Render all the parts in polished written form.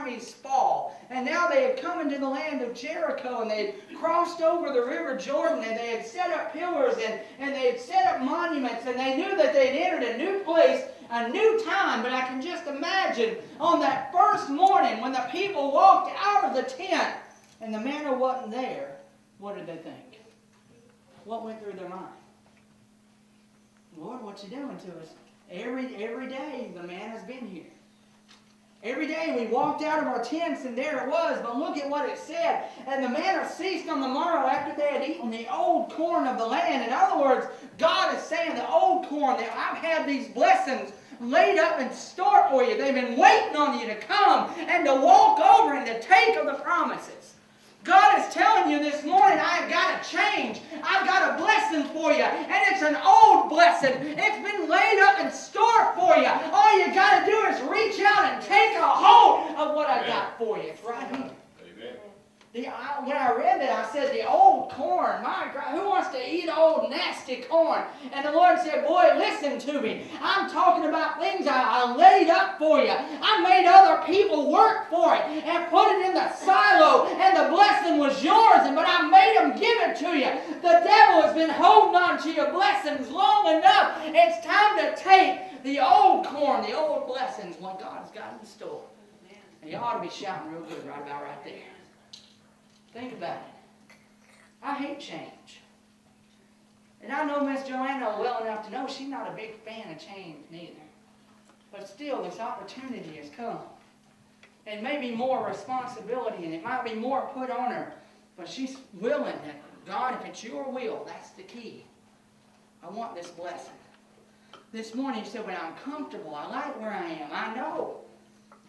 armies fall. And now they had come into the land of Jericho, and they had crossed over the river Jordan, and they had set up pillars, and they had set up monuments, and they knew that they had entered a new place, a new time. But I can just imagine on that first morning when the people walked out of the tent and the manna wasn't there, what did they think? What went through their mind? Lord, what you doing to us? Every day the manna's been here. Every day we walked out of our tents and there it was. But look at what it said. And the manna ceased on the morrow after they had eaten the old corn of the land. In other words, God is saying the old corn, that I've had these blessings laid up in store for you. They've been waiting on you to come and to walk over and to take of the promises. God is telling you this morning, I've got a change. I've got a blessing for you. And it's an old blessing. It's been laid up in store for you. All you got to do is reach out and take a hold of what I got for you. It's right here. When I read that, I said, the old corn. My God, who wants to eat old, nasty corn? And the Lord said, boy, listen to me. I'm talking about things I laid up for you. I made other people work for it and put it in the silo, and the blessing was yours, but I made them give it to you. The devil has been holding on to your blessings long enough. It's time to take the old corn, the old blessings, what God has got in store. And you ought to be shouting real good right about right there. Think about it. I hate change. And I know Miss Joanna well enough to know she's not a big fan of change neither. But still, this opportunity has come. And maybe more responsibility, and it might be more put on her. But she's willing that, God, if it's your will, that's the key. I want this blessing. This morning you said, when I'm comfortable, I like where I am. I know.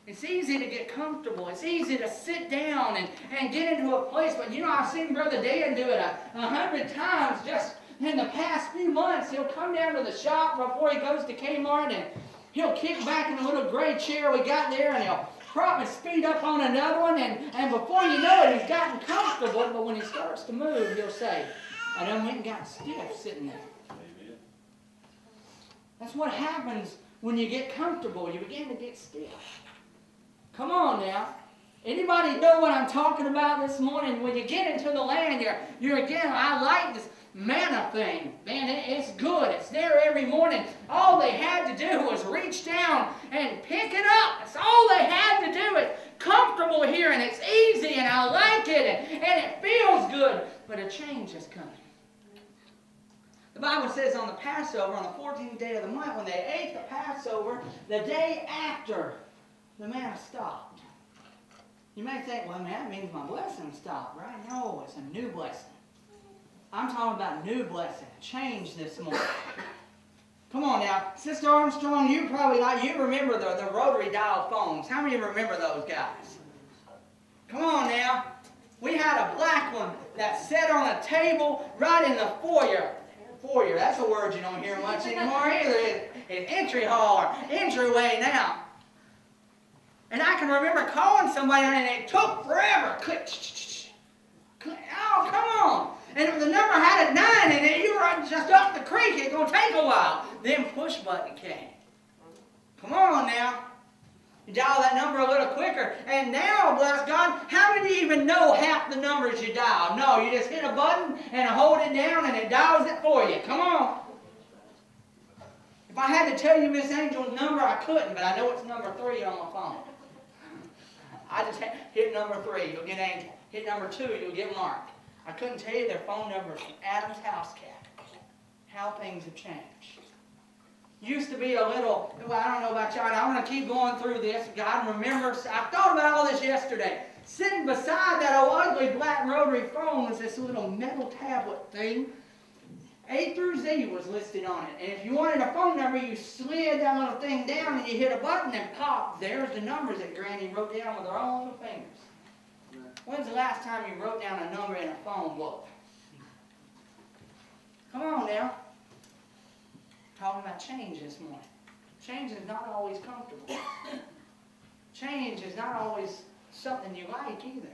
It's easy to get comfortable. It's easy to sit down and get into a place. But you know, I've seen Brother Dan do it 100 times just in the past few months. He'll come down to the shop before he goes to Kmart, and he'll kick back in the little gray chair we got there, and he'll prop his feet up on another one, and before you know it, he's gotten comfortable. But when he starts to move, he'll say, I done went and got stiff sitting there. Amen. That's what happens when you get comfortable. You begin to get stiff. Come on now. Anybody know what I'm talking about this morning? When you get into the land, you're again, I like this manna thing. Man, it's good. It's there every morning. All they had to do was reach down and pick it up. That's all they had to do. It's comfortable here, and it's easy, and I like it, and it feels good. But a change is coming. The Bible says on the Passover, on the 14th day of the month, when they ate the Passover, the day after, the manna stopped. You may think, well, man, that means my blessing stopped, right? No, it's a new blessing. I'm talking about new blessing, change this morning. Come on now. Sister Armstrong, you probably you remember the rotary dial phones. How many remember those guys? Come on now. We had a black one that sat on a table right in the foyer. Foyer, that's a word you don't hear much anymore either. It's entry hall or entryway now. And I can remember calling somebody and it took forever. Click, click. Oh, come on. And if the number had a 9 in it, you were just up the creek. It's going to take a while. Then push button came. Come on now. You dial that number a little quicker. And now, bless God, how many even know half the numbers you dial? No, you just hit a button and hold it down and it dials it for you. Come on. If I had to tell you Miss Angel's number, I couldn't, but I know it's number 3 on my phone. I just hit number 3, you'll get Angel. Hit number 2, you'll get Mark. I couldn't tell you their phone numbers from Adam's house cat. How things have changed. Used to be a little, well, I don't know about y'all, I want to keep going through this. God remembers, I thought about all this yesterday. Sitting beside that old ugly black rotary phone was this little metal tablet thing. A through Z was listed on it. And if you wanted a phone number, you slid that little thing down and you hit a button and pop. There's the numbers that Granny wrote down with her own little fingers. When's the last time you wrote down a number in a phone book? Come on now. Talking about change this morning. Change is not always comfortable. Change is not always something you like either.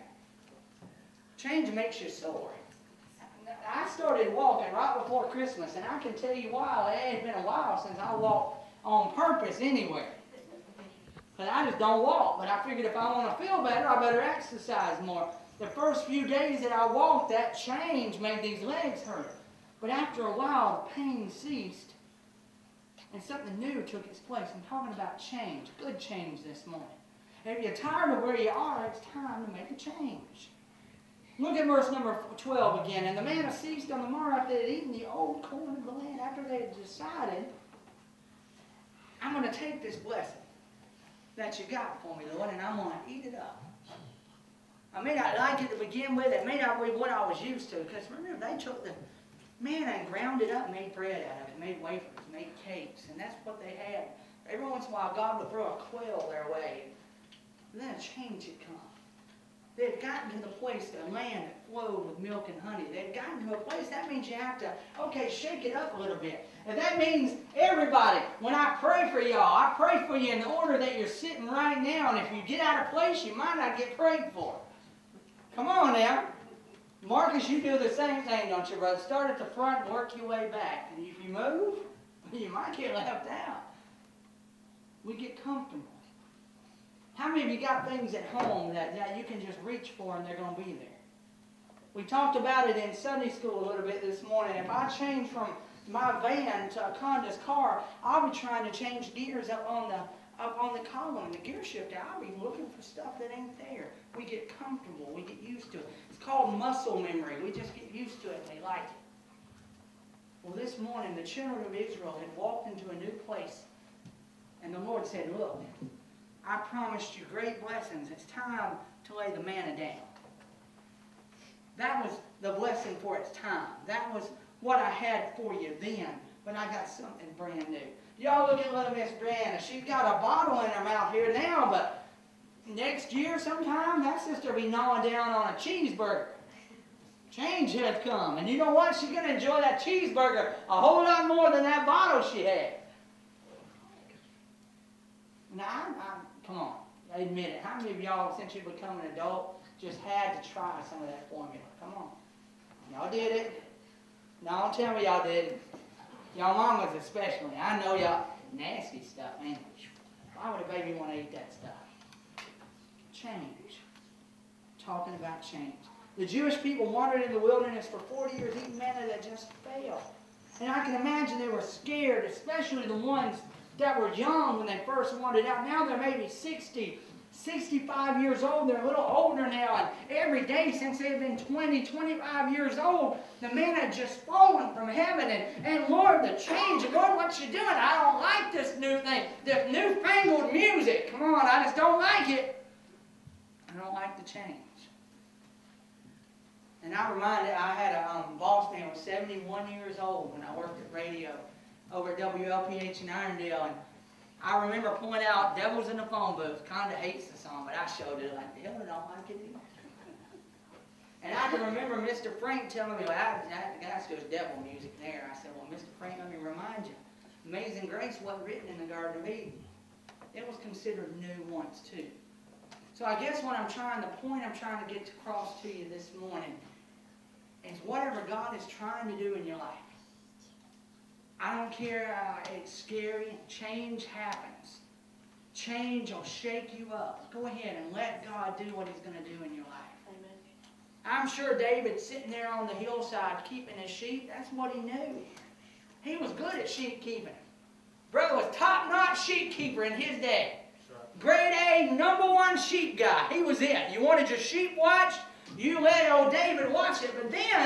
Change makes you sore. I started walking right before Christmas, and I can tell you why. It ain't been a while since I walked on purpose anywhere. But I just don't walk. But I figured if I want to feel better, I better exercise more. The first few days that I walked, that change made these legs hurt. But after a while, the pain ceased, and something new took its place. I'm talking about change, good change this morning. If you're tired of where you are, it's time to make a change. Look at verse number 12 again. And the manna ceased on the morrow after they had eaten the old corn of the land, after they had decided, I'm going to take this blessing that you got for me, Lord, and I'm going to eat it up. I may not like it to begin with. It may not be what I was used to. Because remember, they took the manna and ground it up, made bread out of it, made wafers, made cakes. And that's what they had. Every once in a while, God would throw a quail their way. And then a change had come. They had gotten to the place, the land that flowed with milk and honey. They had gotten to a place, that means you have to, okay, shake it up a little bit. And that means everybody, when I pray for y'all, I pray for you in the order that you're sitting right now. And if you get out of place, you might not get prayed for. Come on now. Marcus, you do the same thing, don't you, brother? Start at the front and work your way back. And if you move, you might get left out. We get comfortable. How many of you got things at home that you can just reach for and they're going to be there? We talked about it in Sunday school a little bit this morning. If I change from my van to a Conda's car, I'll be trying to change gears up on the column, the gear shifter. I'll be looking for stuff that ain't there. We get comfortable. We get used to it. It's called muscle memory. We just get used to it and we like it. Well, this morning, the children of Israel had walked into a new place. And the Lord said, look, I promised you great blessings. It's time to lay the manna down. That was the blessing for its time. That was what I had for you then. But I got something brand new. Y'all look at little Miss Brianna. She's got a bottle in her mouth here now, but next year sometime, that sister will be gnawing down on a cheeseburger. Change has come. And you know what? She's going to enjoy that cheeseburger a whole lot more than that bottle she had. Now, come on, admit it. How many of y'all, since you become an adult, just had to try some of that formula? Come on. Y'all did it. No, don't tell me y'all did it. Y'all mamas especially. I know y'all, nasty stuff, man. Why would a baby want to eat that stuff? Change. Talking about change. The Jewish people wandered in the wilderness for 40 years eating manna that just failed. And I can imagine they were scared, especially the ones that were young when they first wandered out. Now they're maybe 60, 65 years old. They're a little older now. And every day since they've been 20, 25 years old, the manna had just fallen from heaven. And Lord, the change. Lord, what you doing? I don't like this new thing. This newfangled music. Come on, I just don't like it. I don't like the change. And I had a boss man who was 71 years old when I worked at radio over at WLPH in Irondale, and I remember pointing out Devil's in the Phone Booth. Kinda hates the song, but I showed it like, hell, I don't like it either. And I can remember Mr. Frank telling me, well, the guy goes devil music there. I said, well, Mr. Frank, let me remind you, Amazing Grace wasn't written in the Garden of Eden. It was considered new once too. So I guess what the point I'm trying to get across to you this morning is whatever God is trying to do in your life. I don't care, it's scary. Change happens. Change will shake you up. Go ahead and let God do what He's going to do in your life. Amen. I'm sure David sitting there on the hillside keeping his sheep, that's what he knew. He was good at sheep keeping. Brother was top-notch sheep keeper in his day. Grade A, #1 sheep guy. He was it. You wanted your sheep watched, you let old David watch it. But then